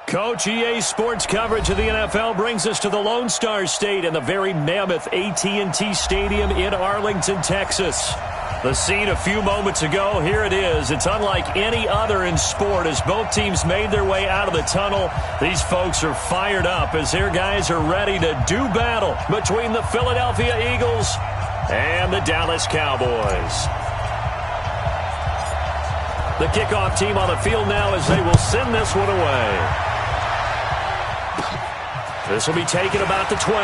Coach, EA Sports coverage of the NFL brings us to the Lone Star State and the very mammoth AT&T Stadium in Arlington, Texas. The scene a few moments ago, here it is. It's unlike any other in sport as both teams made their way out of the tunnel. These folks are fired up as their guys are ready to do battle between the Philadelphia Eagles and the Dallas Cowboys. The kickoff team on the field now as they will send this one away. This will be taken about the 12.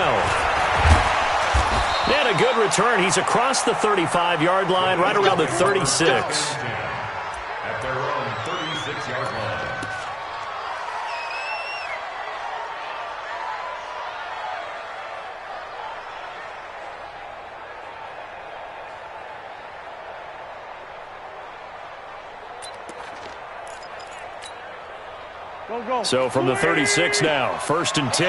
And a good return. He's across the 35-yard line, right around the 36. At their own 36-yard line. So from the 36 now, 1st and 10.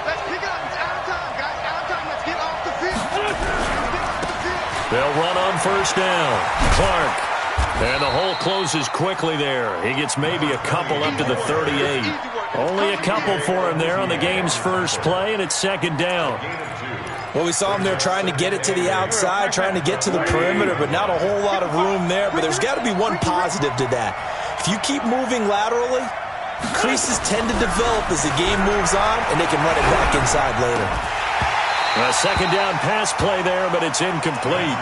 Let's pick it up. It's out of time, guys. Out of time. Let's get off the field. They'll run on 1st down. Clark. And the hole closes quickly there. He gets maybe a couple up to the 38. Only a couple for him there on the game's first play, and it's 2nd down. Well, we saw him there trying to get it to the outside, trying to get to the perimeter, but not a whole lot of room there. But there's got to be one positive to that. If you keep moving laterally, creases tend to develop as the game moves on, and they can run it back inside later. A 2nd down pass play there, but it's incomplete.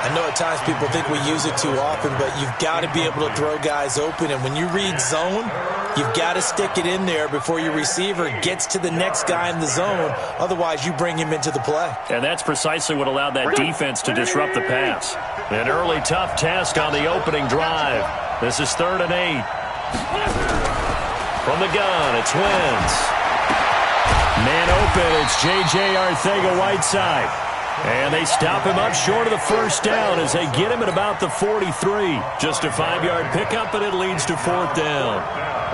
I know at times people think we use it too often, but you've got to be able to throw guys open. And when you read zone, you've got to stick it in there before your receiver gets to the next guy in the zone. Otherwise, you bring him into the play. And that's precisely what allowed that defense to disrupt the pass. An early tough test on the opening drive. This is 3rd and 8. From the gun, it's Wentz. Man open, it's J.J. Arcega-Whiteside. And they stop him up short of the 1st down as they get him at about the 43. Just a 5-yard pickup, and it leads to 4th down.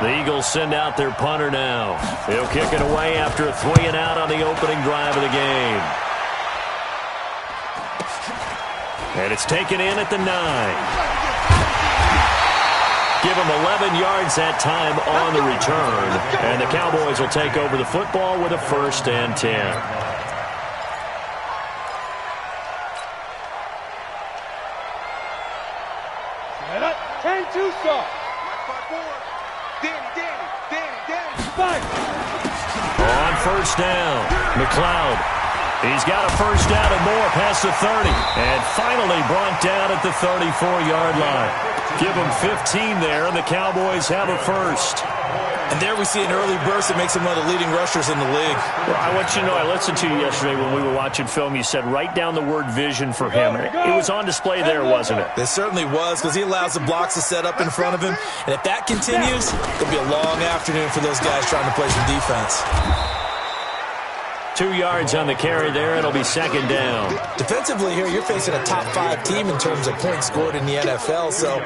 The Eagles send out their punter now. They'll kick it away after a 3-and-out on the opening drive of the game. And it's taken in at the 9. Give him 11 yards that time on the return. And the Cowboys will take over the football with a 1st and 10. Turn to stop. On 1st down, McLeod. He's got a 1st down and more past the 30. And finally brought down at the 34-yard line. Give him 15 there, and the Cowboys have a 1st. And there we see an early burst that makes him one of the leading rushers in the league. Well, I want you to know, I listened to you yesterday when we were watching film. You said write down the word vision for him. It was on display there, wasn't it? It certainly was, because he allows the blocks to set up in front of him. And if that continues, it'll be a long afternoon for those guys trying to play some defense. 2 yards on the carry there. It'll be 2nd down. Defensively here, you're facing a top-5 team in terms of points scored in the NFL. So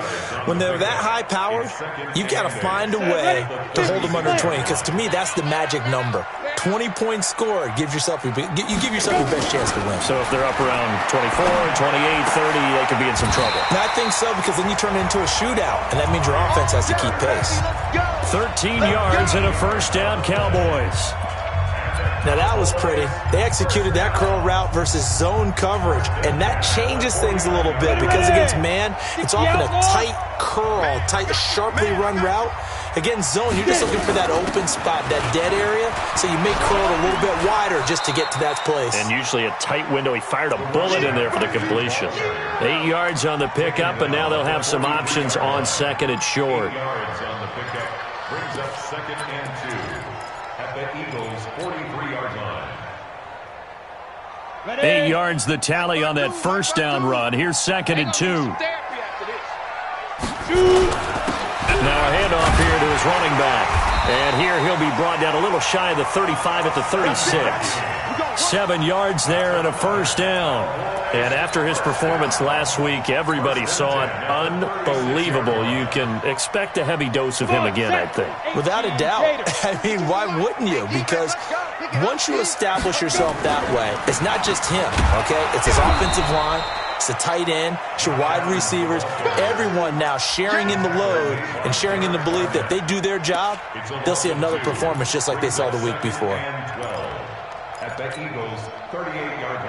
when they're that high-powered, you've got to find a way to hold them under 20. Because to me, that's the magic number. 20 points scored gives yourself you give yourself your best chance to win. So if they're up around 24, 28, 30, they could be in some trouble. And I think so, because then you turn it into a shootout, and that means your offense has to keep pace. 13 yards and a 1st down, Cowboys. Now, that was pretty. They executed that curl route versus zone coverage, and that changes things a little bit because against man, it's often a tight curl, sharply run route. Against zone, you're just looking for that open spot, that dead area, so you may curl it a little bit wider just to get to that place. And usually a tight window. He fired a bullet in there for the completion. 8 yards on the pickup, and now they'll have some options on 2nd and short. 8 yards on the pickup brings up 2nd and 2. At the Eagles' 43-yard line. 8 yards the tally on that 1st down run. Here's 2nd and 2. Now a handoff here to his running back. And here he'll be brought down a little shy of the 35 at the 36. 7 yards there and a 1st down. And after his performance last week, everybody saw it. Unbelievable. You can expect a heavy dose of him again, I think. Without a doubt. I mean, why wouldn't you? Because once you establish yourself that way, it's not just him, okay? It's his offensive line. It's the tight end, it's your wide receivers, everyone now sharing in the load and sharing in the belief that if they do their job, they'll see another performance just like they saw the week before. At the Eagles' 38-yard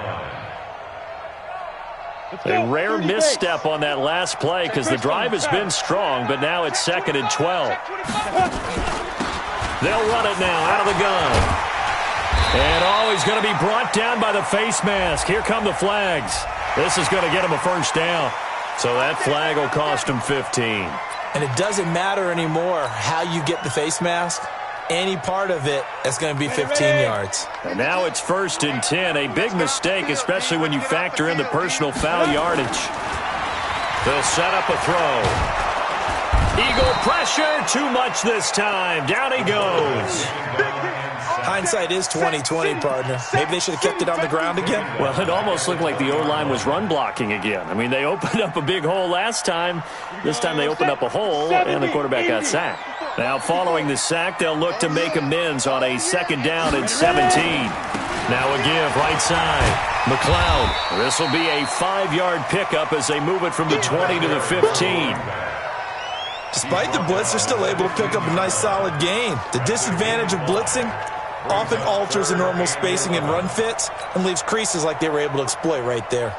line. A rare misstep on that last play because the drive has been strong, but now it's 2nd and 12. They'll run it now out of the gun. And he's going to be brought down by the face mask. Here come the flags. This is going to get him a first down. So that flag will cost him 15. And it doesn't matter anymore how you get the face mask. Any part of it, that's going to be 15 yards. And now it's 1st and 10. A big mistake, especially when you factor in the personal foul yardage. They'll set up a throw. Eagle pressure, too much this time. Down he goes. Hindsight is 20/20, partner. Maybe they should have kept it on the ground again. Well, it almost looked like the O-line was run blocking again. I mean, they opened up a big hole last time. This time they opened up a hole, and the quarterback got sacked. Now, following the sack, they'll look to make amends on a 2nd down and 17. Now a give, right side. McLeod. This will be a 5-yard pickup as they move it from the 20 to the 15. Despite the blitz, they're still able to pick up a nice, solid gain. The disadvantage of blitzing often alters the normal spacing and run fits and leaves creases like they were able to exploit right there.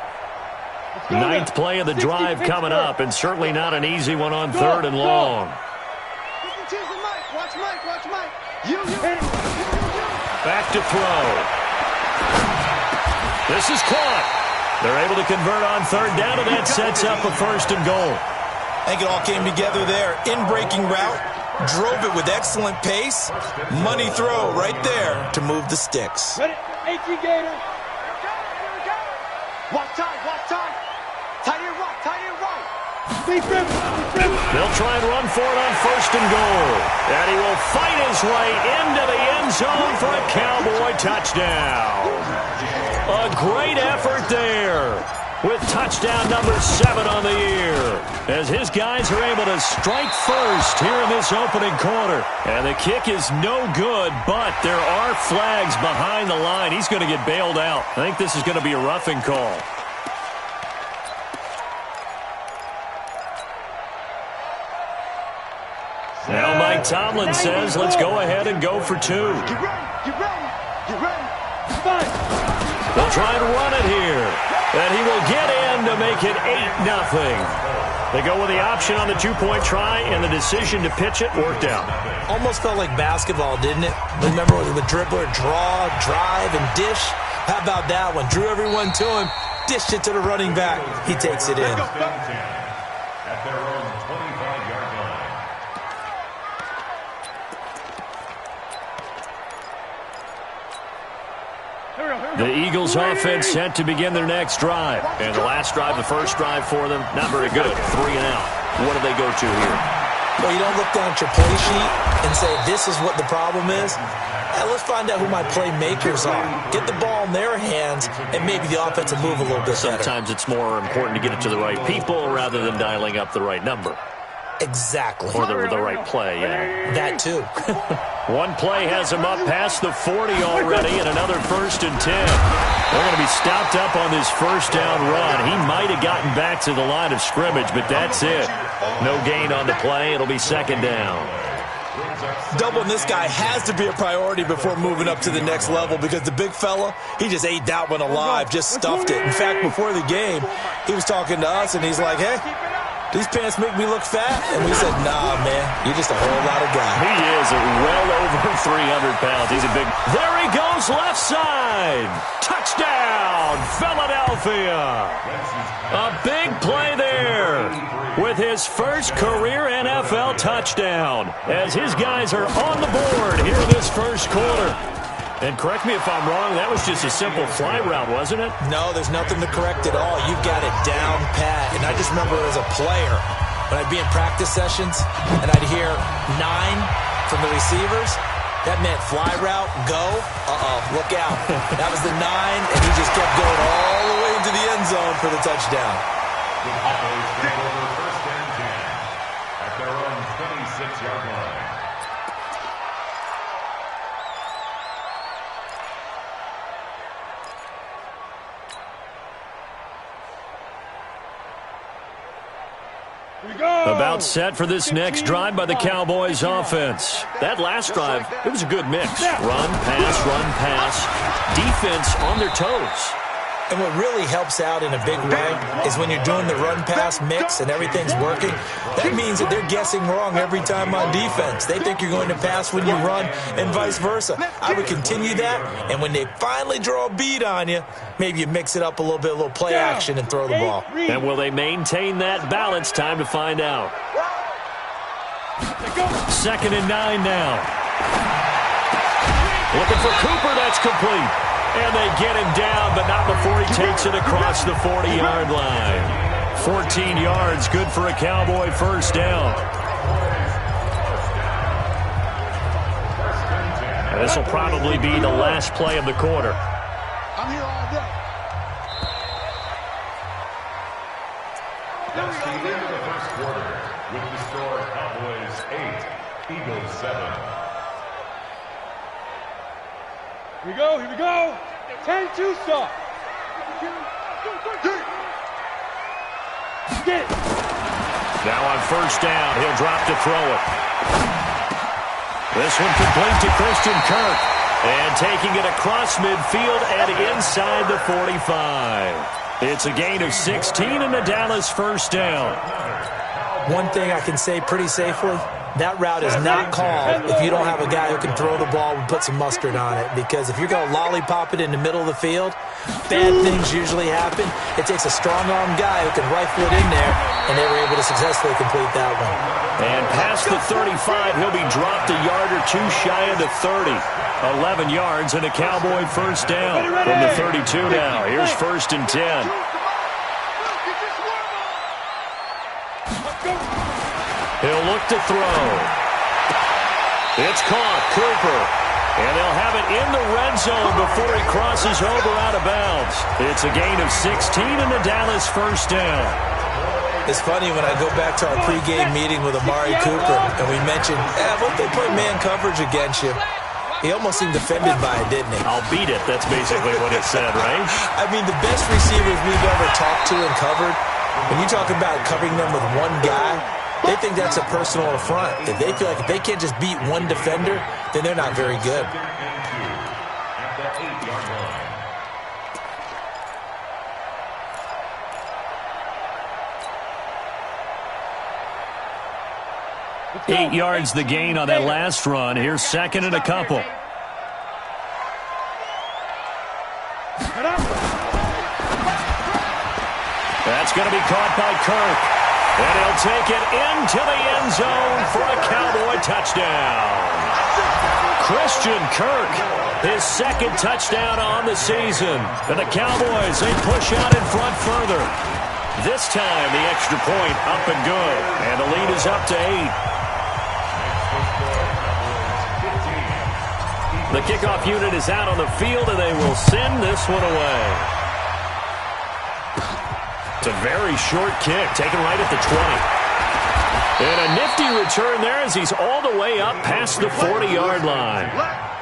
9th play of the drive coming up, and certainly not an easy one on 3rd and long. Watch Mike. Back to throw. This is caught. They're able to convert on 3rd down, and that sets up a 1st and goal. I think it all came together there. In-breaking route, drove it with excellent pace. Money throw right there to move the sticks. Ready? Gator. Watch time. Tight end right. They'll try and run for it on 1st and goal. And he will fight his way into the end zone for a Cowboy touchdown. A great effort there, with touchdown number 7 on the year, as his guys are able to strike first here in this opening quarter. And the kick is no good, but there are flags behind the line. He's going to get bailed out. I think this is going to be a roughing call. Now Mike Tomlin says, let's go ahead and go for 2. Get ready. They'll try and run it here. And he will get in to make it 8-0. They go with the option on the 2-point try, and the decision to pitch it worked out. Almost felt like basketball, didn't it? Remember with the dribbler, draw, drive, and dish? How about that one? Drew everyone to him, dished it to the running back. He takes it in. At their own 25-yard line. The Eagles offense set to begin their next drive. And the last drive, the first drive for them, not very good. 3 and out. What do they go to here? Well, you don't look down at your play sheet and say, this is what the problem is. Let's find out who my playmakers are. Get the ball in their hands, and maybe the offense will move a little bit better. Sometimes it's more important to get it to the right people rather than dialing up the right number. Exactly. Or the right play, yeah. That too. One play has him up past the 40 already, and another 1st and 10. They're going to be stopped up on this 1st down run. He might have gotten back to the line of scrimmage, but that's it. No gain on the play. It'll be 2nd down. Doubling this guy has to be a priority before moving up to the next level, because the big fella, he just ate that one alive, just stuffed it. In fact, before the game, he was talking to us, and he's like, hey, these pants make me look fat? And we said, nah, man, you're just a whole lot of guy. He is well over 300 pounds. He's a big... There he goes, left side. Touchdown, Philadelphia. A big play there with his first career NFL touchdown, as his guys are on the board here in this first quarter. And correct me if I'm wrong, that was just a simple fly route, wasn't it? No, there's nothing to correct at all. You've got it down pat. And I just remember as a player, when I'd be in practice sessions and I'd hear 9 from the receivers, that meant fly route, go, look out. That was the 9, and he just kept going all the way into the end zone for the touchdown. The Cowboys take over 1st and 10 at their own 26-yard line. About set for this next drive by the Cowboys offense. That last drive, it was a good mix. Run, pass. Defense on their toes. And what really helps out in a big way is when you're doing the run-pass mix and everything's working, that means that they're guessing wrong every time on defense. They think you're going to pass when you run and vice versa. I would continue that, and when they finally draw a beat on you, maybe you mix it up a little play action and throw the ball. And will they maintain that balance? Time to find out. 2nd and 9 now. Looking for Cooper, that's complete. And they get him down, but not before he takes it across the 40-yard line. 14 yards, good for a Cowboy first down. And this will probably be the last play of the quarter. I'm here all day. That's the end of the first quarter with the score Cowboys 8, Eagles 7. Here we go. 10-2 stop. Get it. Now on first down, he'll drop to throw it. This one complete to Christian Kirk. And taking it across midfield and inside the 45. It's a gain of 16 and a Dallas first down. One thing I can say pretty safely, that route is not called if you don't have a guy who can throw the ball and put some mustard on it. Because if you're going to lollipop it in the middle of the field, bad things usually happen. It takes a strong-arm guy who can rifle it in there, and they were able to successfully complete that one. And past the 35, he'll be dropped a yard or two shy of the 30. 11 yards and a Cowboy first down from the 32 now. Here's 1st and 10. He'll look to throw. It's caught, Cooper. And they'll have it in the red zone before he crosses over out of bounds. It's a gain of 16 and the Dallas first down. It's funny when I go back to our pregame meeting with Amari Cooper, and we mentioned, what if they play man coverage against you? He almost seemed offended by it, didn't he? I'll beat it. That's basically what it said, right? I mean, the best receivers we've ever talked to and covered, when you talk about covering them with one guy, they think that's a personal affront. If they feel like if they can't just beat one defender, then they're not very good. At the 8-yard line. 8 yards the gain on that last run. Here's 2nd and a couple. That's going to be caught by Kirk. And he'll take it into the end zone for a Cowboy touchdown. Christian Kirk, his 2nd touchdown on the season. And the Cowboys, they push out in front further. This time, the extra point up and good. And the lead is up to 8. The kickoff unit is out on the field, and they will send this one away. It's a very short kick, taken right at the 20. And a nifty return there as he's all the way up past the 40-yard line.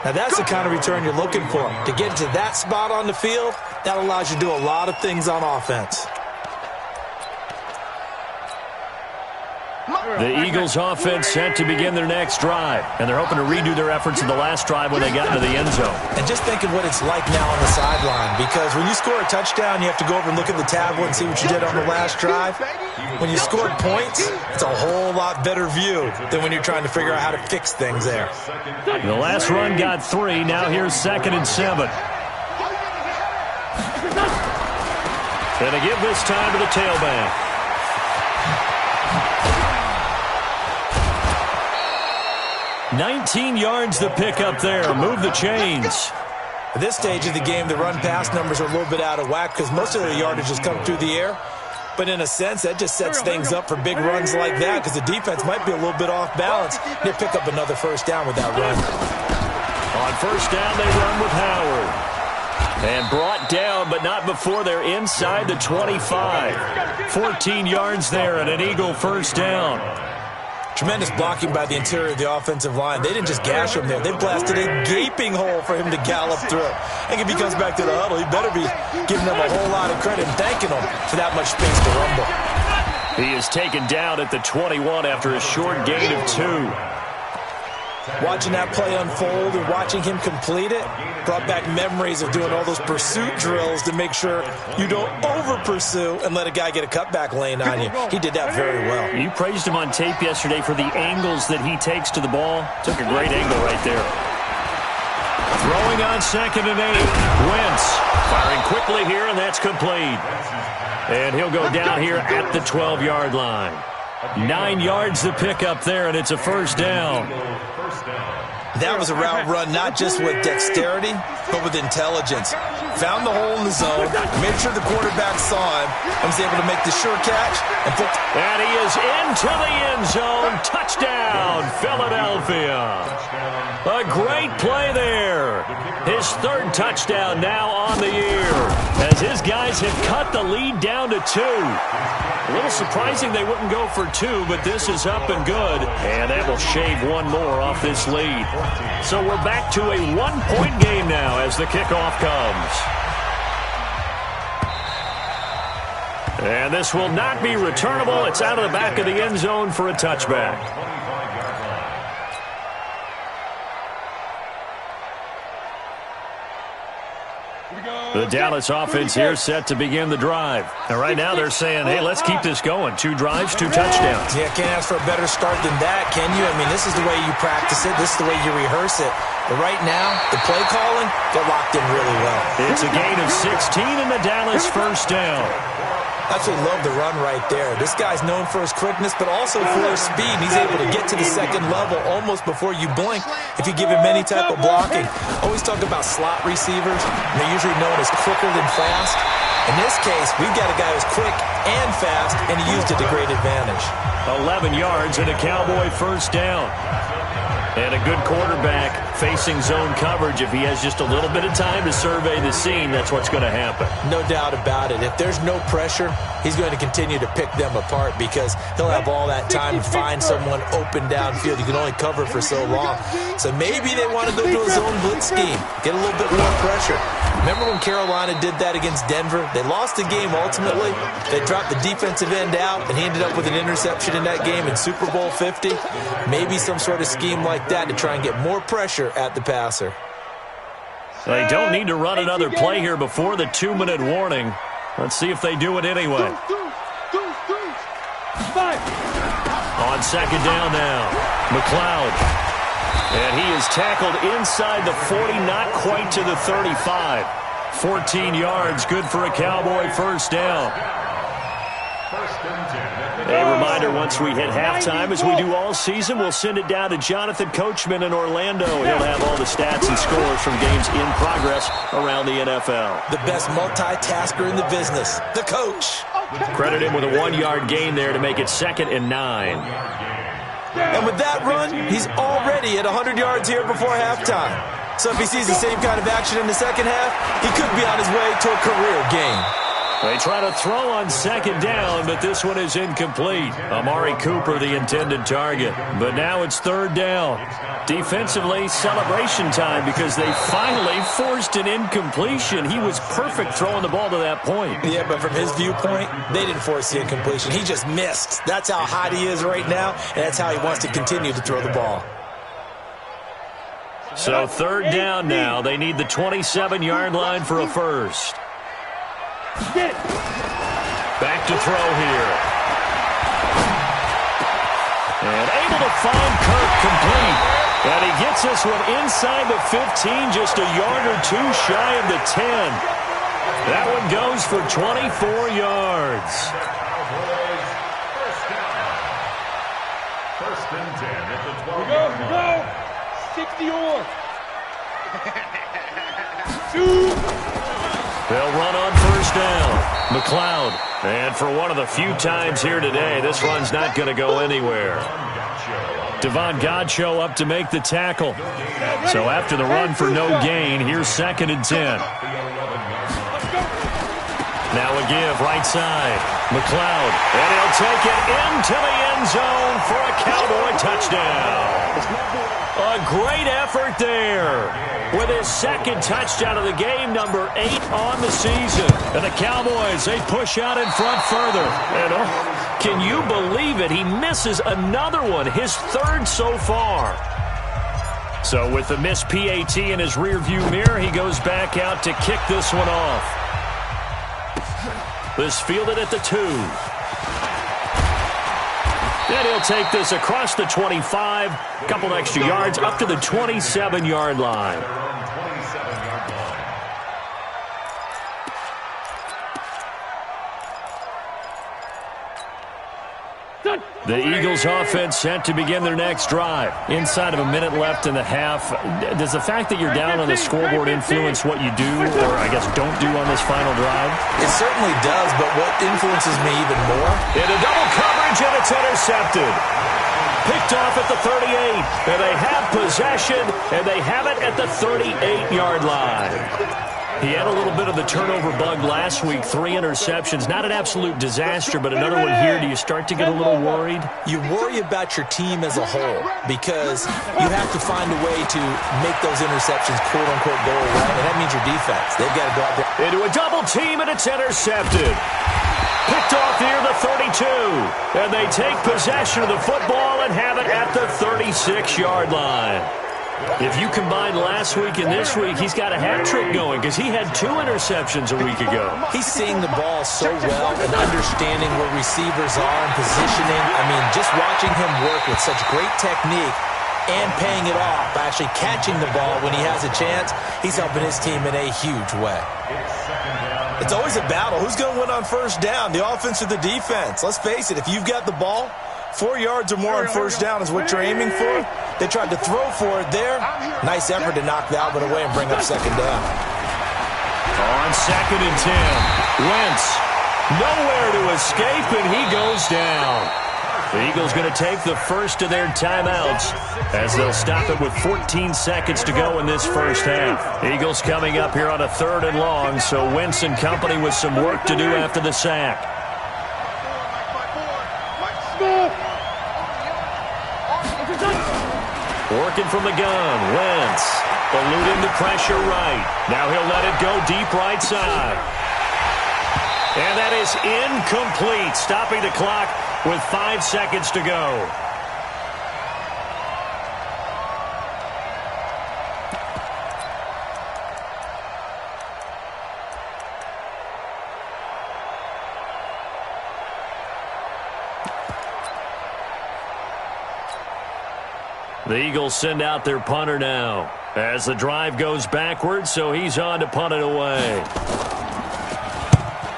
Now that's the kind of return you're looking for. To get to that spot on the field, that allows you to do a lot of things on offense. The Eagles offense set to begin their next drive. And they're hoping to redo their efforts in the last drive when they got into the end zone. And just think of what it's like now on the sideline. Because when you score a touchdown, you have to go over and look at the tablet and see what you did on the last drive. When you scored points, it's a whole lot better view than when you're trying to figure out how to fix things there. The last run got 3. Now here's 2nd and 7. And they give this time to the tailback. 19 yards the pickup there. Move the chains. At this stage of the game, the run-pass numbers are a little bit out of whack because most of the yardage has come through the air. But in a sense, that just sets things up for big runs like that because the defense might be a little bit off balance. They pick up another first down with that run. On first down, they run with Howard. And brought down, but not before they're inside the 25. 14 yards there and an Eagle first down. Tremendous blocking by the interior of the offensive line. They didn't just gash him there. They blasted a gaping hole for him to gallop through. I think if he comes back to the huddle, he better be giving them a whole lot of credit and thanking them for that much space to rumble. He is taken down at the 21 after a short gain of 2. Watching that play unfold and watching him complete it brought back memories of doing all those pursuit drills to make sure you don't over-pursue and let a guy get a cutback lane on you. He did that very well. You praised him on tape yesterday for the angles that he takes to the ball. Took a great angle right there. Throwing on 2nd and 8. Wentz firing quickly here, and that's complete. And he'll go down here at the 12-yard line. 9 yards to pick up there, and it's a first down. That was a route run not just with dexterity, but with intelligence. Found the hole in the zone, made sure the quarterback saw him, and was able to make the sure catch. And he is into the end zone. Touchdown, Philadelphia. A great play there. His 3rd touchdown now on the year, as his guys have cut the lead down to 2. A little surprising they wouldn't go for 2, but this is up and good. And that will shave 1 more off this lead. So we're back to a 1-point game now as the kickoff comes. And this will not be returnable. It's out of the back of the end zone for a touchback. The Dallas offense here set to begin the drive. And right now they're saying, hey, let's keep this going. 2 drives, 2 touchdowns. Yeah, can't ask for a better start than that, can you? I mean, this is the way you practice it. This is the way you rehearse it. But right now, the play calling, they're locked in really well. It's a gain of 16 and the Dallas first down. Absolutely love the run right there. This guy's known for his quickness, but also for his speed. He's able to get to the 2nd level almost before you blink if you give him any type of blocking. Always talk about slot receivers. They're usually known as quicker than fast. In this case, we've got a guy who's quick and fast, and he used it to great advantage. 11 yards and a Cowboy first down. And a good quarterback facing zone coverage. If he has just a little bit of time to survey the scene, that's what's going to happen. No doubt about it. If there's no pressure, he's going to continue to pick them apart because he'll have all that time to find someone open downfield. You can only cover for so long. So maybe they want to go to a zone blitz scheme, get a little bit more pressure. Remember when Carolina did that against Denver? They lost the game ultimately. They dropped the defensive end out, and he ended up with an interception in that game in Super Bowl 50. Maybe some sort of scheme like that to try and get more pressure at the passer. They don't need to run another play here before the 2-minute warning. Let's see if they do it anyway. On 2nd down now, McLeod. And he is tackled inside the 40, not quite to the 35. 14 yards, good for a Cowboy first down. A reminder, once we hit halftime, as we do all season, we'll send it down to Jonathan Coachman in Orlando. He'll have all the stats and scores from games in progress around the NFL. The best multitasker in the business, the coach. Credit him with a 1-yard gain there to make it 2nd and 9. And with that run, he's already at 100 yards here before halftime. So if he sees the same kind of action in the second half, he could be on his way to a career game. They try to throw on 2nd down, but this one is incomplete. Amari Cooper, the intended target. But now it's 3rd down. Defensively, celebration time because they finally forced an incompletion. He was perfect throwing the ball to that point. Yeah, but from his viewpoint, they didn't force the incompletion. He just missed. That's how hot he is right now, and that's how he wants to continue to throw the ball. So 3rd down now. They need the 27-yard line for a first. Back to throw here. And able to find Kirk complete. And he gets this one inside the 15, just a yard or 2 shy of the 10. That one goes for 24 yards. First and 10 at the 12. Go, 60 on. They'll run on first down. McLeod. And for one of the few times here today, this run's not going to go anywhere. Devon Godchaux up to make the tackle. So after the run for no gain, here's 2nd and 10. Now a give right side. McLeod. And he'll take it into the end zone for a Cowboy touchdown. A great effort there with his 2nd touchdown of the game, number 8 on the season. And the Cowboys, they push out in front further. And Can you believe it? He misses another one, his third so far. So with the missed PAT in his rearview mirror, he goes back out to kick this one off. This fielded at the 2. And he'll take this across the 25, a couple extra yards, up to the 27-yard line. The Eagles offense set to begin their next drive. Inside of a minute left in the half. Does the fact that you're down on the scoreboard influence what you do, or I guess don't do on this final drive? It certainly does, but what influences me even more? Into double coverage, and it's intercepted. Picked off at the 38. And they have possession, and they have it at the 38-yard line. He had a little bit of the turnover bug last week, 3 interceptions. Not an absolute disaster, but another one here. Do you start to get a little worried? You worry about your team as a whole because you have to find a way to make those interceptions, quote-unquote, go away, and that means your defense. They've got to go out there. Into a double team, and it's intercepted. Picked off near the 32. And they take possession of the football and have it at the 36-yard line. If you combine last week and this week, he's got a hat trick going because he had 2 interceptions a week ago. He's seeing the ball so well and understanding where receivers are and positioning. I mean, just watching him work with such great technique and paying it off by actually catching the ball when he has a chance, he's helping his team in a huge way. It's always a battle. Who's going to win on first down, the offense or the defense? Let's face it, if you've got the ball, 4 yards or more on first down is what you're aiming for. They tried to throw for it there. Nice effort to knock that one away and bring up second down. On 2nd and 10, Wentz nowhere to escape, and he goes down. The Eagles going to take the first of their timeouts as they'll stop it with 14 seconds to go in this first half. Eagles coming up here on a 3rd and long, so Wentz and company with some work to do after the sack. Working from the gun, Wentz eluding the pressure right. Now he'll let it go deep right side. And that is incomplete, stopping the clock with 5 seconds to go. The Eagles send out their punter now as the drive goes backwards, so he's on to punt it away.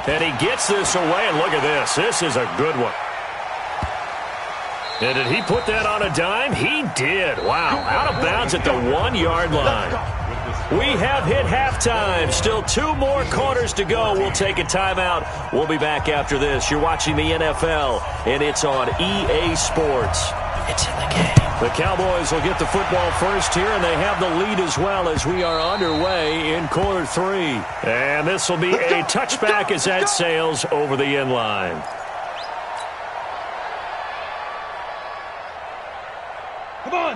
And he gets this away, and look at this. This is a good one. And did he put that on a dime? He did. Wow, out of bounds at the 1-yard line. We have hit halftime. Still 2 more quarters to go. We'll take a timeout. We'll be back after this. You're watching the NFL, and it's on EA Sports. It's in the game. The Cowboys will get the football first here, and they have the lead as well as we are underway in quarter 3. And this will be a touchback as that sails over the end line.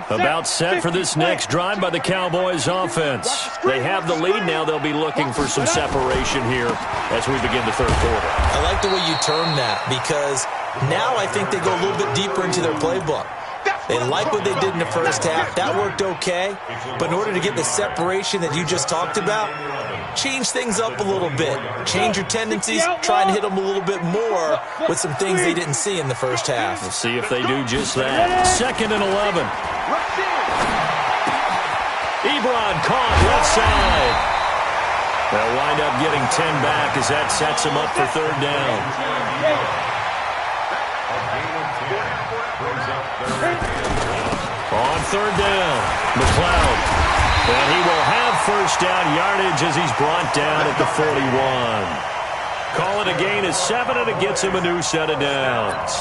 About set for this next drive by the Cowboys offense. They have the lead now. They'll be looking for some separation here as we begin the 3rd quarter. I like the way you term that because now I think they go a little bit deeper into their playbook. They like what they did in the first half. That worked okay. But in order to get the separation that you just talked about, change things up a little bit. Change your tendencies. Try and hit them a little bit more with some things they didn't see in the first half. We'll see if they do just that. 2nd and 11. Ebron caught left side. They'll wind up getting 10 back as that sets them up for 3rd down. On 3rd down, McLeod. And he will have first down yardage as he's brought down at the 41. Call it a gain of 7, and it gets him a new set of downs.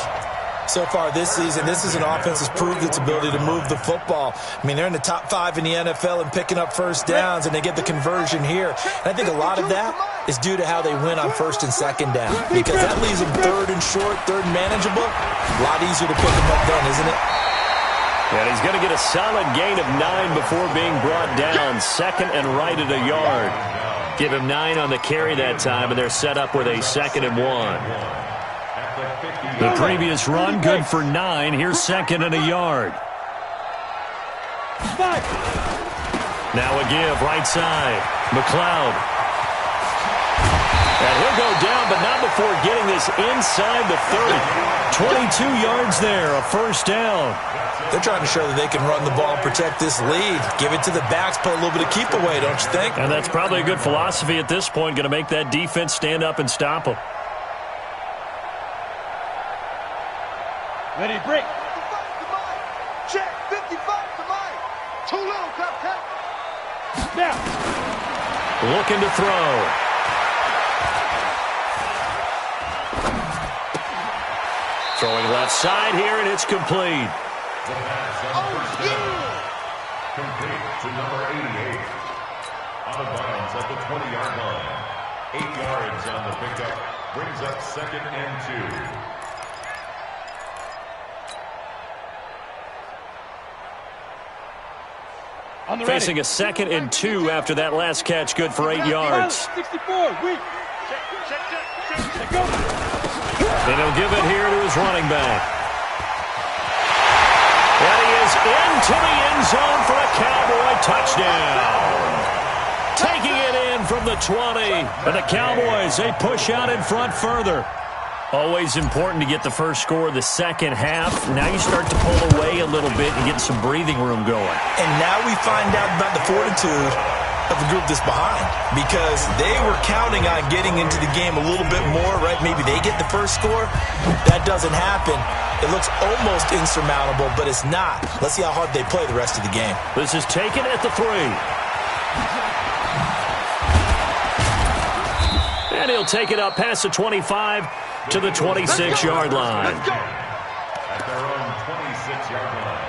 So far this season, this is an offense that's proved its ability to move the football. I mean, they're in the top 5 in the NFL in picking up first downs, and they get the conversion here. And I think a lot of that is due to how they win on 1st and 2nd down, because that leaves them 3rd and short, 3rd and manageable. A lot easier to pick them up then, isn't it? And he's going to get a solid gain of 9 before being brought down. 2nd and right at a yard. Give him 9 on the carry that time, and they're set up with a 2nd and 1. The previous run, good for 9. Here's second and a yard. Now a give, right side. McLeod. And he'll go down, but not before getting this inside the 30. 22 yards there, a first down. They're trying to show that they can run the ball and protect this lead. Give it to the backs, play a little bit of keep away, don't you think? And that's probably a good philosophy at this point, going to make that defense stand up and stop them. Ready, break. 55 check, 55 to Mike. Too little, Captain. Now. Looking to throw. Throwing left side here, and it's complete. Complete to number 88. Out of bounds at the 20-yard line. 8 yards on the pickup. Brings up second and 2. Facing a second and 2 after that last catch, good for 8 yards. 64, weak. Go. And he'll give it here to his running back. And he is into the end zone for a Cowboy touchdown. Taking it in from the 20. And the Cowboys, they push out in front further. Always important to get the first score of the second half. Now you start to pull away a little bit and get some breathing room going. And now we find out about the fortitude of the group that's behind, because they were counting on getting into the game a little bit more, right? Maybe they get the first score. That doesn't happen. It looks almost insurmountable, but it's not. Let's see how hard they play the rest of the game. This is taken at the 3. And he'll take it up past the 25 to the 26-yard line. At their own 26-yard line.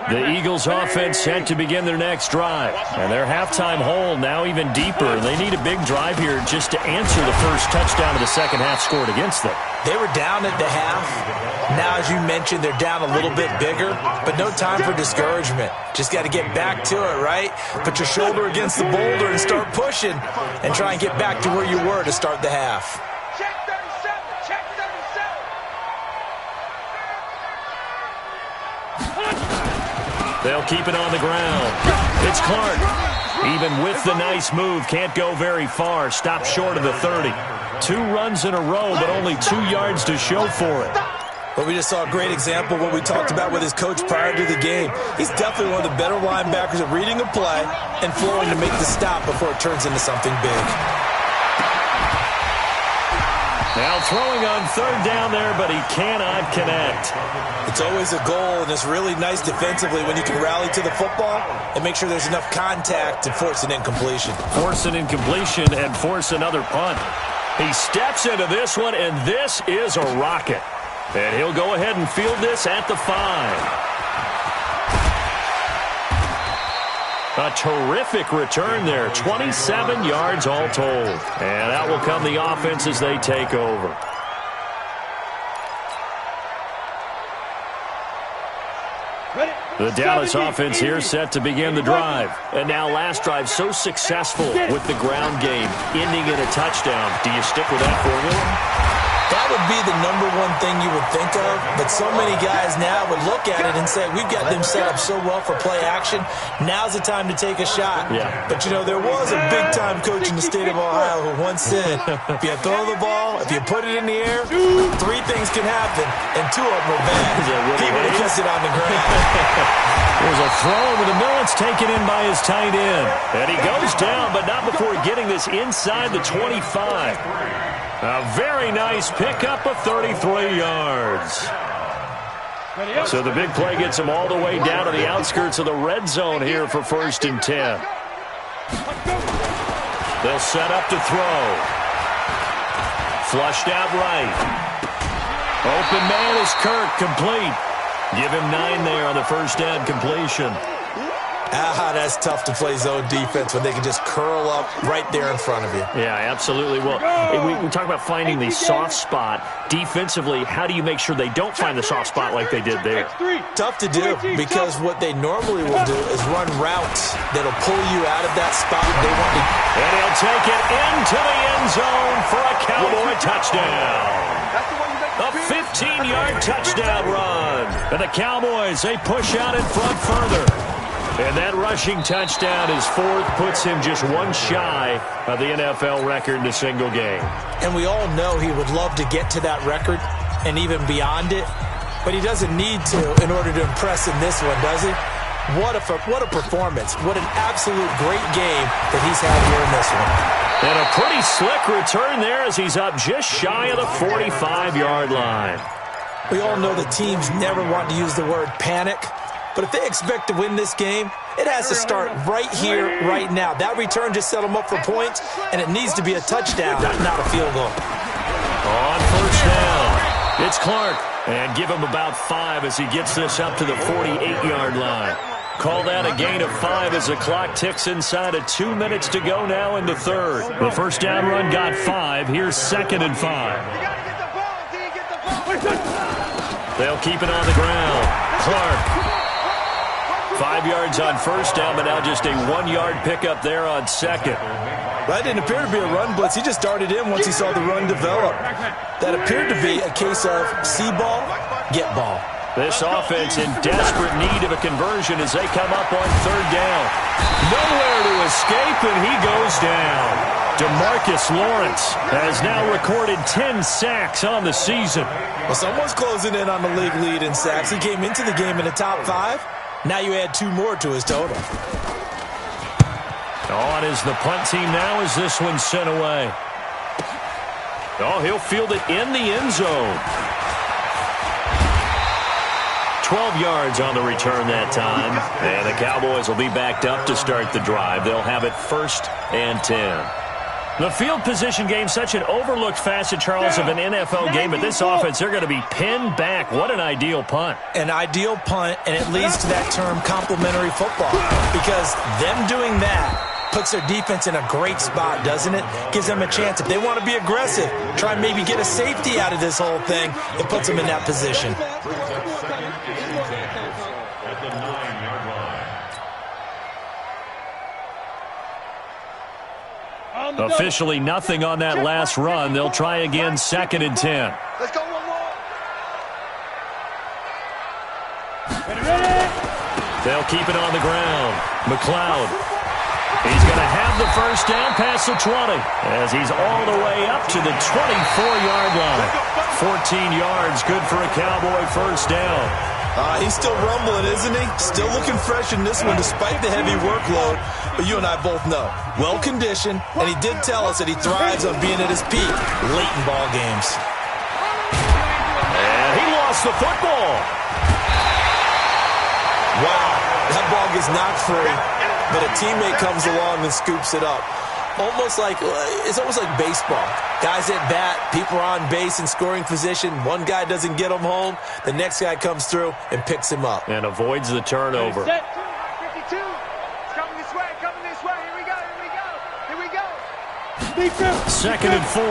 The Eagles offense set to begin their next drive. And their halftime hole now even deeper. They need a big drive here just to answer the first touchdown of the second half scored against them. They were down at the half. Now, as you mentioned, they're down a little bit bigger, but no time for discouragement. Just got to get back to it, right? Put your shoulder against the boulder and start pushing and try and get back to where you were to start the half. Check 37, check 37. They'll keep it on the ground. It's Clark. Even with the nice move, can't go very far. Stopped short of the 30. 2 runs in a row, but only 2 yards to show for it. But we just saw a great example of what we talked about with his coach prior to the game. He's definitely one of the better linebackers at reading a play and flowing to make the stop before it turns into something big. Now throwing on third down there, but he cannot connect. It's always a goal, and it's really nice defensively when you can rally to the football and make sure there's enough contact to force an incompletion. Force an incompletion and force another punt. He steps into this one, and this is a rocket. And he'll go ahead and field this at the 5. A terrific return there. 27 yards all told. And out will come the offense as they take over. The Dallas offense here set to begin the drive. And now last drive so successful with the ground game, ending in a touchdown. Do you stick with that formula? That would be the #1 thing you would think of, but so many guys now would look at it and say, we've got them set up so well for play action, now's the time to take a shot. Yeah. But, you know, there was a big-time coach in the state of Ohio who once said, if you throw the ball, if you put it in the air, 3 things can happen, and 2 of them are bad. He would have kissed it on the ground. There's a throw over the middle. It's taken in by his tight end. And he goes down, but not before getting this inside the 25. A very nice pickup of 33 yards. So the big play gets him all the way down to the outskirts of the red zone here for 1st and 10. They'll set up to throw. Flushed out right. Open man is Kirk, complete. Give him 9 there on the first down completion. That's tough to play zone defense when they can just curl up right there in front of you. Yeah, absolutely. Well, we talk about finding the soft spot. Defensively, how do you make sure they don't find the soft spot like they did there? Tough to do because what they normally will do is run routes that'll pull you out of that spot they want to. And he'll take it into the end zone for a Cowboy touchdown. A 15-yard touchdown run. And the Cowboys, they push out in front further. And that rushing touchdown, his fourth, puts him just one shy of the NFL record in a single game. And we all know he would love to get to that record and even beyond it, but he doesn't need to in order to impress in this one, does he? What a performance. What an absolute great game that he's had here in this one. And a pretty slick return there as he's up just shy of the 45-yard line. We all know that teams never want to use the word panic, but if they expect to win this game, it has to start right here, right now. That return just set them up for points, and it needs to be a touchdown, not a field goal. On first down, it's Clark. And give him about 5 as he gets this up to the 48-yard line. Call that a gain of 5 as the clock ticks inside of 2 minutes to go now in the third. The first down run got 5. Here's 2nd and 5. They'll keep it on the ground. Clark. 5 yards on first down, but now just a 1-yard pickup there on second. That didn't appear to be a run blitz. He just darted in once he saw the run develop. That appeared to be a case of see ball, get ball. This offense in desperate need of a conversion as they come up on third down. Nowhere to escape, and he goes down. DeMarcus Lawrence has now recorded 10 sacks on the season. Well, someone's closing in on the league lead in sacks. He came into the game in the top 5. Now you add 2 more to his total. On is the punt team now as this one's sent away. Oh, he'll field it in the end zone. 12 yards on the return that time. And the Cowboys will be backed up to start the drive. They'll have it 1st and 10. The field position game, such an overlooked facet, Charles, of an NFL game. But this offense, they're going to be pinned back. What an ideal punt. An ideal punt, and it leads to that term complementary football. Because them doing that puts their defense in a great spot, doesn't it? Gives them a chance. If they want to be aggressive, try and maybe get a safety out of this whole thing, it puts them in that position. At the 9-yard line. Officially nothing on that last run. They'll try again 2nd and 10. Let's go one more. They'll keep it on the ground. McLeod. He's going to have the first down past the 20 as he's all the way up to the 24-yard line. 14 yards, good for a Cowboy first down. He's still rumbling, isn't he? Still looking fresh in this one despite the heavy workload. But you and I both know, well-conditioned, and he did tell us that he thrives on being at his peak late in ball games. And he lost the football. Wow, that ball gets knocked free, but a teammate comes along and scoops it up. It's almost like baseball. Guys at bat, people are on base in scoring position. One guy doesn't get him home. The next guy comes through and picks him up. And avoids the turnover. 52. It's coming this way, Here we go. 2nd and 4.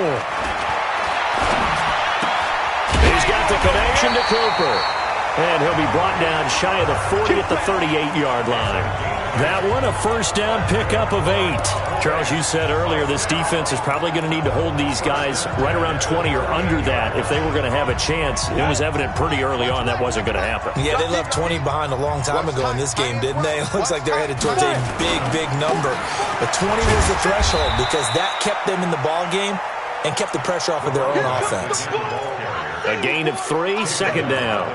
He's got the connection to Cooper. And he'll be brought down shy of the 40 at the 38-yard line. That one, a first down pickup of 8. Charles, you said earlier this defense is probably going to need to hold these guys right around 20 or under that if they were going to have a chance. It was evident pretty early on that wasn't going to happen. Yeah, they left 20 behind a long time ago in this game, didn't they? It looks like they're headed towards a big, big number. But 20 was the threshold because that kept them in the ball game and kept the pressure off of their own offense. A gain of 3, 2nd down.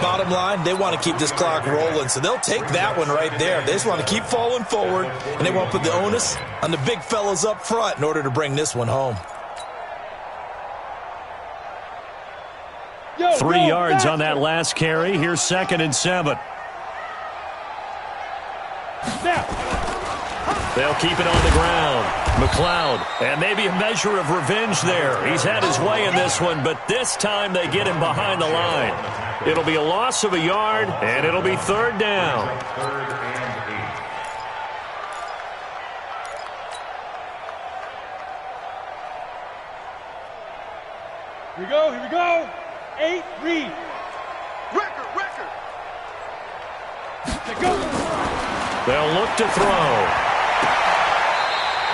Bottom line, they want to keep this clock rolling, so they'll take that one right there. They just want to keep falling forward, and they want to put the onus on the big fellas up front in order to bring this one home. 3 yards on that last carry. Here's 2nd and 7. They'll keep it on the ground. McLeod, and maybe a measure of revenge there. He's had his way in this one, but this time they get him behind the line. It'll be a loss of a yard, and it'll be 3rd down. 3rd and 8. Here we go, here we go. 8, read. Record. Let go. They'll look to throw.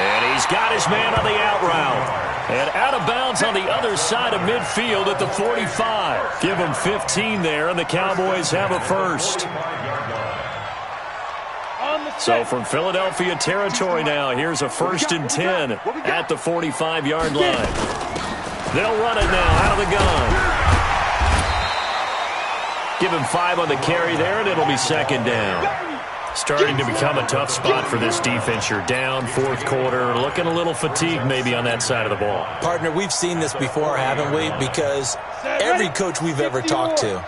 And he's got his man on the out route. And out of bounds on the other side of midfield at the 45. Give them 15 there, and the Cowboys have a first. So from Philadelphia territory now, here's a 1st and 10 at the 45-yard line. They'll run it now out of the gun. Give him 5 on the carry there, and it'll be 2nd down. Starting to become a tough spot for this defense. You're down 4th quarter, looking a little fatigued maybe on that side of the ball. Partner, we've seen this before, haven't we? Because every coach we've ever talked to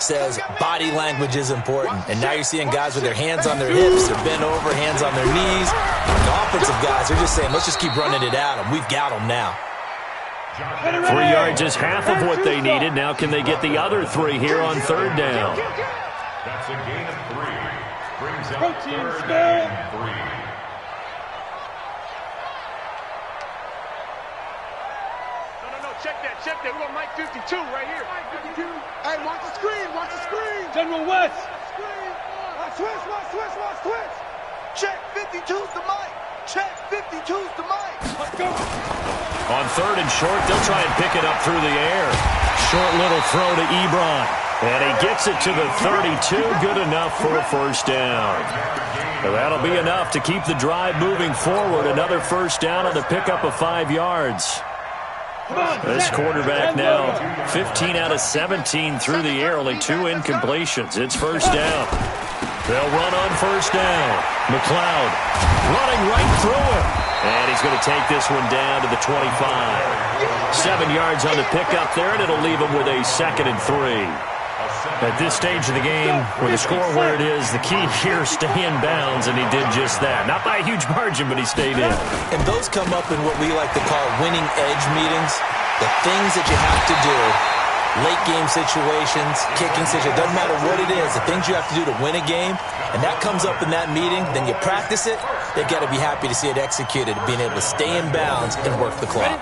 says body language is important. And now you're seeing guys with their hands on their hips, they're bent over, hands on their knees. The offensive guys are just saying, let's just keep running it at them. We've got them now. 3 yards is half of what they needed. Now can they get the other 3 here on 3rd down? That's a gain of 3. Brings up Protein 3rd spell. and 3. No, check that. We want Mike 52 right here. Hey, watch the screen. General West. Switch. Check 52's the Mike. Check 52's the Mike. Let's go. On 3rd and short, they'll try and pick it up through the air. Short little throw to Ebron. And he gets it to the 32. Good enough for a 1st down. So that'll be enough to keep the drive moving forward. Another 1st down on the pickup of 5 yards. This quarterback now 15 out of 17 through the air. Only 2 incompletions. It's 1st down. They'll run on 1st down. McLeod running right through him. And he's going to take this one down to the 25. 7 yards on the pickup there, and it'll leave him with a 2nd and 3. At this stage of the game, with the score where it is, the key here, stay in bounds, and he did just that. Not by a huge margin, but he stayed in. And those come up in what we like to call winning edge meetings. The things that you have to do, late game situations, kicking situations, doesn't matter what it is, the things you have to do to win a game, and that comes up in that meeting, then you practice it, they've got to be happy to see it executed, being able to stay in bounds and work the clock.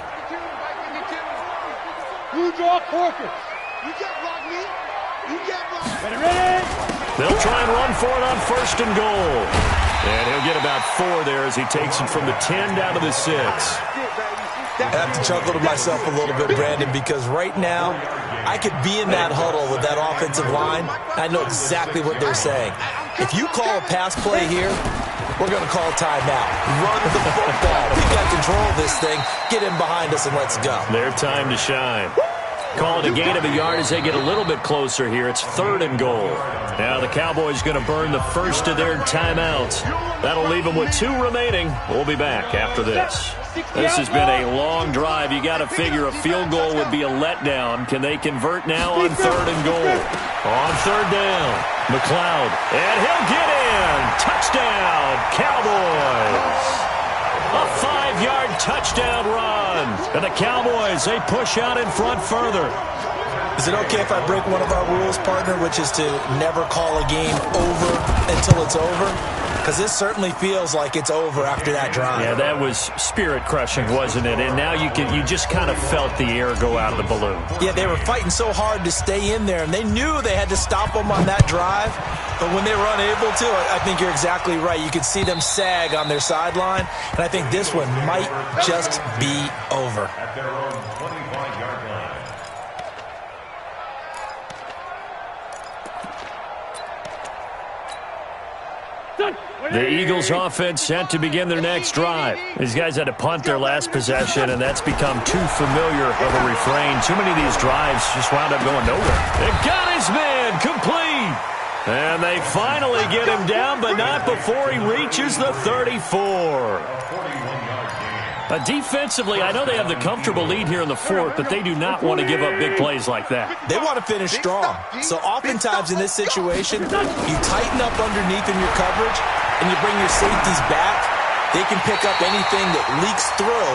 Blue draw Corker. You get block me. Ready. They'll try and run for it on 1st and goal. And he'll get about 4 there as he takes it from the 10 down to the 6. I have to chuckle to myself a little bit, Brandon, because right now I could be in that huddle with that offensive line. I know exactly what they're saying. If you call a pass play here, we're going to call timeout. Run the football. We've got control of this thing. Get in behind us and let's go. Their time to shine. Call it a gain of a yard as they get a little bit closer here. It's 3rd and goal. Now the Cowboys going to burn the first of their timeouts. That'll leave them with 2 remaining. We'll be back after this. This has been a long drive. You got to figure a field goal would be a letdown. Can they convert now on 3rd and goal? On 3rd down, McLeod. And he'll get in. Touchdown, Cowboys. A 5-yard touchdown run. And the Cowboys, they push out in front further. Is it okay if I break one of our rules, partner, which is to never call a game over until it's over? Because this certainly feels like it's over after that drive. Yeah, that was spirit-crushing, wasn't it? And now you just kind of felt the air go out of the balloon. Yeah, they were fighting so hard to stay in there, and they knew they had to stop them on that drive. But when they were unable to, I think you're exactly right. You could see them sag on their sideline, and I think this one might just be over. At their own 25-yard line. The Eagles offense set to begin their next drive. These guys had to punt their last possession, and that's become too familiar of a refrain. Too many of these drives just wound up going nowhere. They've got his man complete. And they finally get him down, but not before he reaches the 34. Defensively, I know they have the comfortable lead here in the 4th, but they do not want to give up big plays like that. They want to finish strong. So oftentimes in this situation, you tighten up underneath in your coverage, and you bring your safeties back. They can pick up anything that leaks through.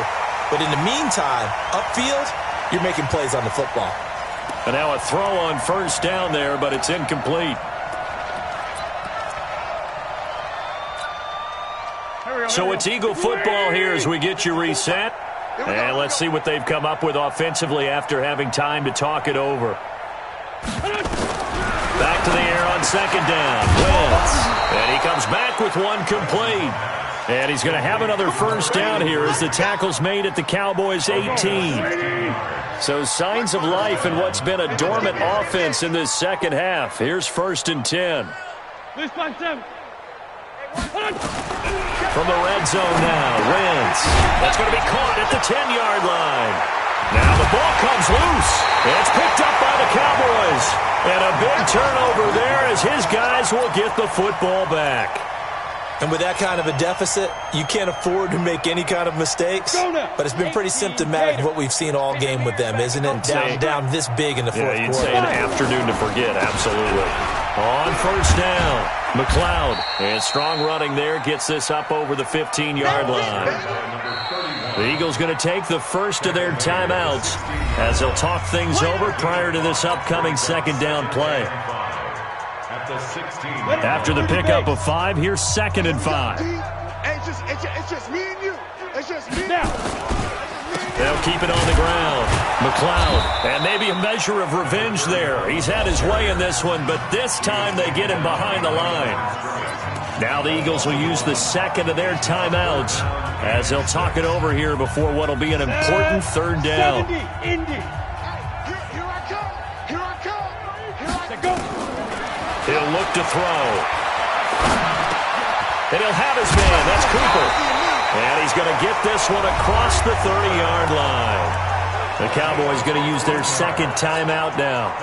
But in the meantime, upfield, you're making plays on the football. And now a throw on 1st down there, but it's incomplete. So it's Eagle football here as we get you reset. And let's see what they've come up with offensively after having time to talk it over. Back to the air on second down. Wentz. And he comes back with one complete. And he's going to have another first down here as the tackle's made at the Cowboys' 18. So signs of life in what's been a dormant offense in this second half. Here's 1st and 10. From the red zone now, Wentz. That's going to be caught at the 10-yard line. Now the ball comes loose. It's picked up by the Cowboys. And a big turnover there as his guys will get the football back. And with that kind of a deficit, you can't afford to make any kind of mistakes. But it's been pretty symptomatic of what we've seen all game with them, isn't it? Down this big in the fourth quarter. You'd say an afternoon to forget, absolutely. On first down, McLeod. And strong running there gets this up over the 15-yard line. The Eagles going to take the first of their timeouts as they'll talk things over prior to this upcoming second down play. After the pickup of 5, here's 2nd and 5. It's just me and you. It's just me now. They'll keep it on the ground. McLeod, and maybe a measure of revenge there. He's had his way in this one, but this time they get him behind the line. Now the Eagles will use the second of their timeouts as they'll talk it over here before what will be an important third down. Here I come. Here I come. Here I go. He'll look to throw. And he'll have his man. That's Cooper. And he's going to get this one across the 30-yard line. The Cowboys going to use their second timeout now.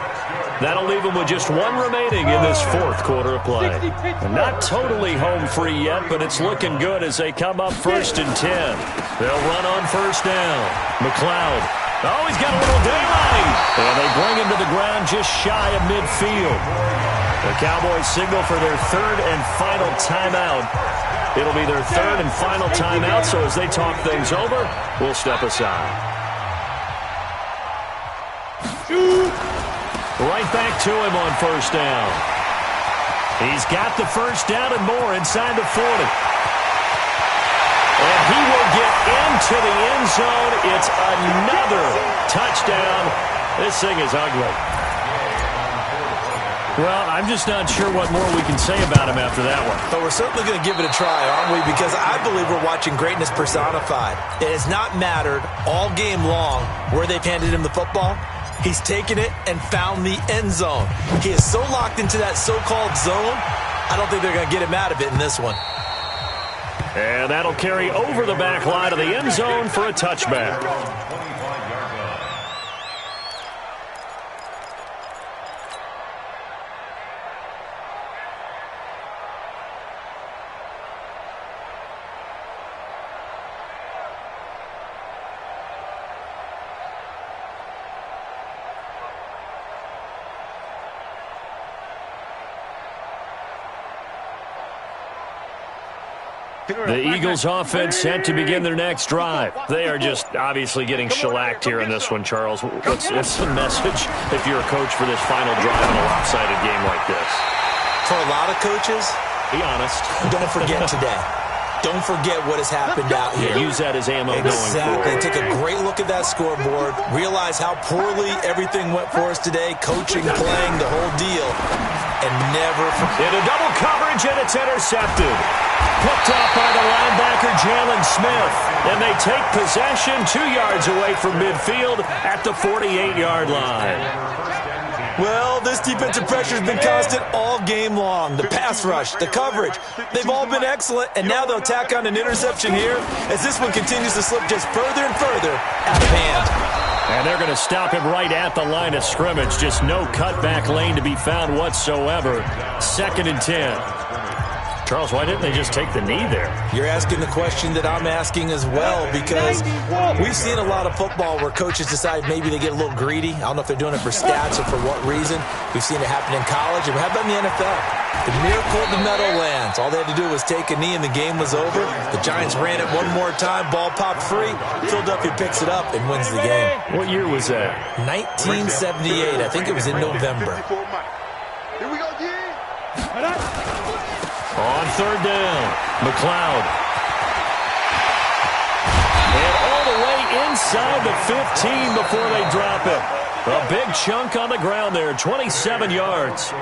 That'll leave them with just one remaining in this fourth quarter of play. And not totally home free yet, but it's looking good as they come up 1st and 10. They'll run on first down. McLeod. Oh, he's got a little daylight. And they bring him to the ground just shy of midfield. The Cowboys signal for their third and final timeout. It'll be their third and final timeout, so as they talk things over, we'll step aside. Right back to him on first down. He's got the first down and more inside the 40. And he will get into the end zone. It's another touchdown. This thing is ugly. Well, I'm just not sure what more we can say about him after that one. But we're certainly going to give it a try, aren't we? Because I believe we're watching greatness personified. It has not mattered all game long where they've handed him the football. He's taken it and found the end zone. He is so locked into that so-called zone, I don't think they're going to get him out of it in this one. And that'll carry over the back line of the end zone for a touchback. The Eagles offense set to begin their next drive. They are just obviously getting shellacked here in this one, Charles. What's the message if you're a coach for this final drive in a lopsided game like this? For a lot of coaches, be honest. Don't forget today. Don't forget what has happened out here. Yeah, use that as ammo going forward. Exactly. Take a great look at that scoreboard. Realize how poorly everything went for us today. Coaching, playing, the whole deal. And never forget. In a double coverage, and it's intercepted. Picked off by the linebacker, Jalen Smith. And they take possession 2 yards away from midfield at the 48-yard line. Well, this defensive pressure has been constant all game long. The pass rush, the coverage, they've all been excellent. And now they'll tack on an interception here as this one continues to slip just further and further out of hand. And they're going to stop him right at the line of scrimmage. Just no cutback lane to be found whatsoever. 2nd and 10. Charles, why didn't they just take the knee there? You're asking the question that I'm asking as well, because we've seen a lot of football where coaches decide maybe they get a little greedy. I don't know if they're doing it for stats or for what reason. We've seen it happen in college. And how about in the NFL? The miracle of the Meadowlands. All they had to do was take a knee and the game was over. The Giants ran it one more time. Ball popped free. Philadelphia picks it up and wins the game. What year was that? 1978. I think it was in November. Here we go, D. On third down, McLeod. And all the way inside the 15 before they drop it. A big chunk on the ground there, 27 yards.